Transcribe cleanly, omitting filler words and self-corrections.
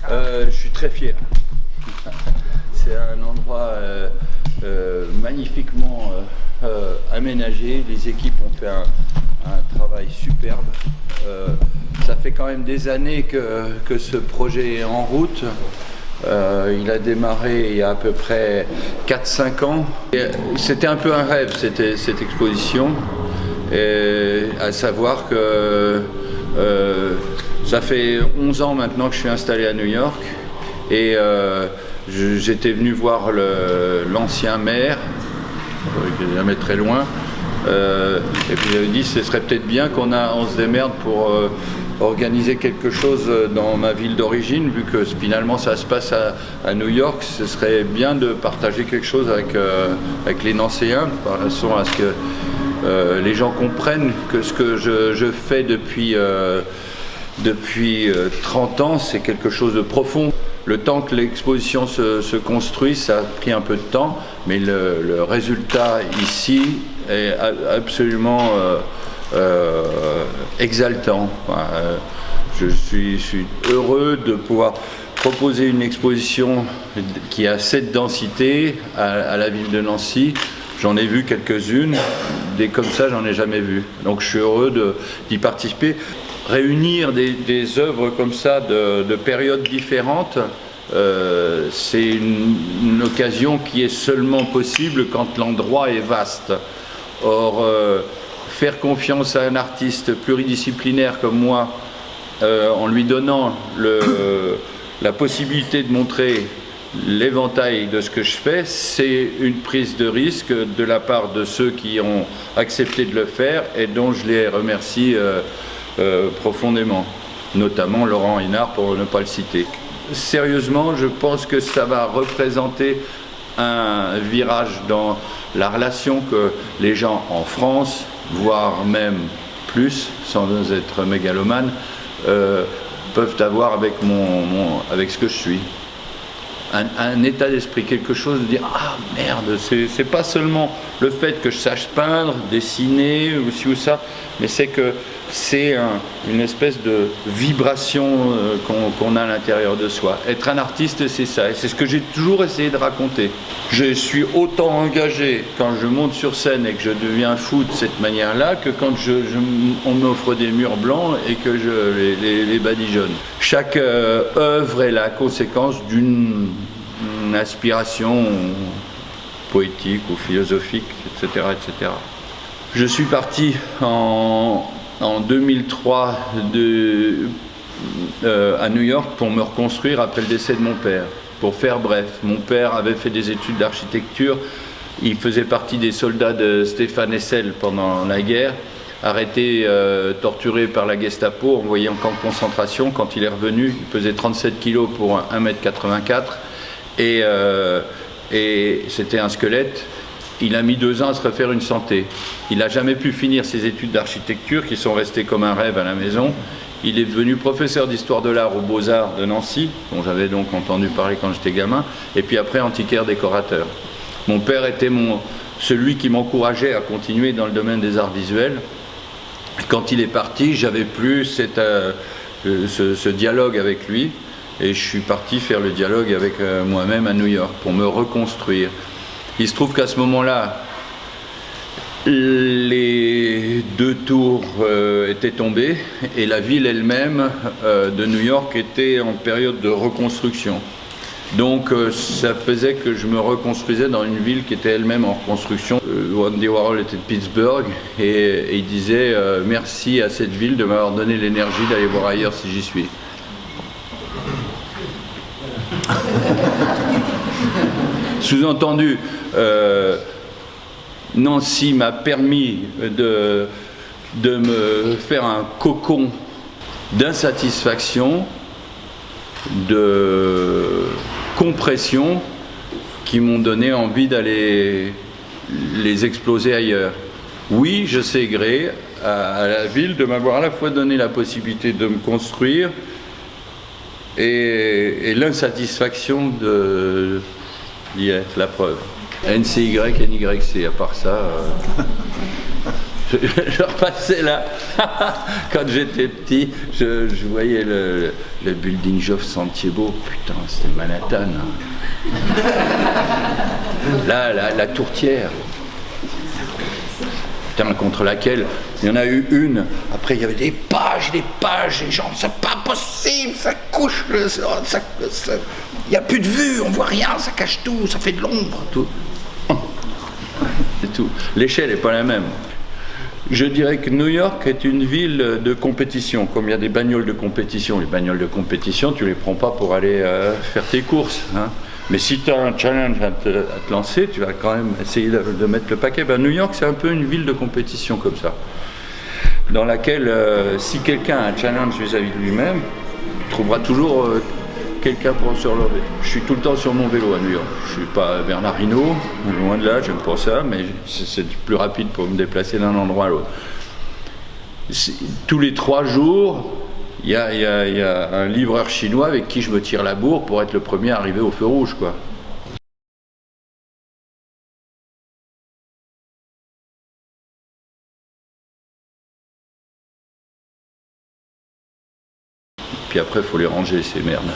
Je suis très fier. C'est un endroit magnifiquement aménagé. Les équipes ont fait un travail superbe. Ça fait quand même des années que ce projet est en route. Il a démarré il y a à peu près 4-5 ans. C'était un peu un rêve, cette exposition. Et à savoir que ça fait 11 ans maintenant que je suis installé à New York. Et j'étais venu voir l'ancien maire, qui n'est jamais très loin. Et puis j'avais dit ce serait peut-être bien on se démerde pour organiser quelque chose dans ma ville d'origine, vu que finalement ça se passe à New York. Ce serait bien de partager quelque chose avec les Nancéens, de façon à ce que les gens comprennent que ce que je fais depuis 30 ans, c'est quelque chose de profond. Le temps que l'exposition se construit, ça a pris un peu de temps, mais le résultat ici est absolument exaltant. Je suis heureux de pouvoir proposer une exposition qui a cette densité à la ville de Nancy. J'en ai vu quelques-unes, des comme ça j'en ai jamais vu. Donc je suis heureux d'y participer. Réunir des œuvres comme ça de périodes différentes, c'est une occasion qui est seulement possible quand l'endroit est vaste. Or, faire confiance à un artiste pluridisciplinaire comme moi, en lui donnant la possibilité de montrer l'éventail de ce que je fais, c'est une prise de risque de la part de ceux qui ont accepté de le faire et dont je les remercie profondément, notamment Laurent Hénard pour ne pas le citer. Sérieusement, je pense que ça va représenter un virage dans la relation que les gens en France, voire même plus, sans être mégalomane, peuvent avoir avec ce que je suis. Un état d'esprit, quelque chose de dire « Ah merde !» C'est pas seulement le fait que je sache peindre, dessiner, ou ci ou ça, mais c'est que c'est une espèce de vibration qu'on a à l'intérieur de soi. Être un artiste, c'est ça, et c'est ce que j'ai toujours essayé de raconter. Je suis autant engagé quand je monte sur scène et que je deviens fou de cette manière-là que quand on m'offre des murs blancs et que je les badigeonne. Chaque œuvre est la conséquence d'une aspiration poétique ou philosophique, etc., etc. Je suis parti en 2003 à New York pour me reconstruire après le décès de mon père. Pour faire bref, mon père avait fait des études d'architecture, il faisait partie des soldats de Stéphane Hessel pendant la guerre, arrêté, torturé par la Gestapo, envoyé en camp de concentration. Quand il est revenu, il pesait 37 kg pour 1,84 m et c'était un squelette. Il a mis 2 ans à se refaire une santé. Il n'a jamais pu finir ses études d'architecture qui sont restées comme un rêve à la maison. Il est devenu professeur d'histoire de l'art aux Beaux-Arts de Nancy, dont j'avais donc entendu parler quand j'étais gamin, et puis après antiquaire décorateur. Mon père était celui qui m'encourageait à continuer dans le domaine des arts visuels. Quand il est parti, j'avais plus ce dialogue avec lui, et je suis parti faire le dialogue avec moi-même à New York pour me reconstruire. Il se trouve qu'à ce moment-là, les 2 tours étaient tombées et la ville elle-même de New York était en période de reconstruction. Donc ça faisait que je me reconstruisais dans une ville qui était elle-même en reconstruction. Andy Warhol était de Pittsburgh et il disait merci à cette ville de m'avoir donné l'énergie d'aller voir ailleurs si j'y suis. Sous-entendu, Nancy m'a permis de me faire un cocon d'insatisfaction, de compression qui m'ont donné envie d'aller les exploser ailleurs. Oui, je sais gré à la ville de m'avoir à la fois donné la possibilité de me construire et l'insatisfaction d'y être, la preuve. NCY, NYC, à part ça... Je repassais là, quand j'étais petit, je voyais le building of Santiago, putain, c'était Manhattan. Hein. Là, la tourtière, putain, contre laquelle il y en a eu une, après il y avait des pages, les gens, c'est pas possible, ça couche, il n'y a plus de vue, on voit rien, ça cache tout, ça fait de l'ombre, tout. C'est tout. L'échelle n'est pas la même. Je dirais que New York est une ville de compétition, comme il y a des bagnoles de compétition. Les bagnoles de compétition, tu ne les prends pas pour aller faire tes courses. Hein. Mais si tu as un challenge à te lancer, tu vas quand même essayer de mettre le paquet. Ben, New York, c'est un peu une ville de compétition comme ça, dans laquelle, si quelqu'un a un challenge vis-à-vis de lui-même, tu trouveras toujours quelqu'un pour se relever. Je suis tout le temps sur mon vélo à New York. Je suis pas Bernard Hinault, loin de là, j'aime pas ça, mais c'est plus rapide pour me déplacer d'un endroit à l'autre. Tous les 3 jours, il y a un livreur chinois avec qui je me tire la bourre pour être le premier à arriver au feu rouge, quoi. Puis après, il faut les ranger, ces merdes.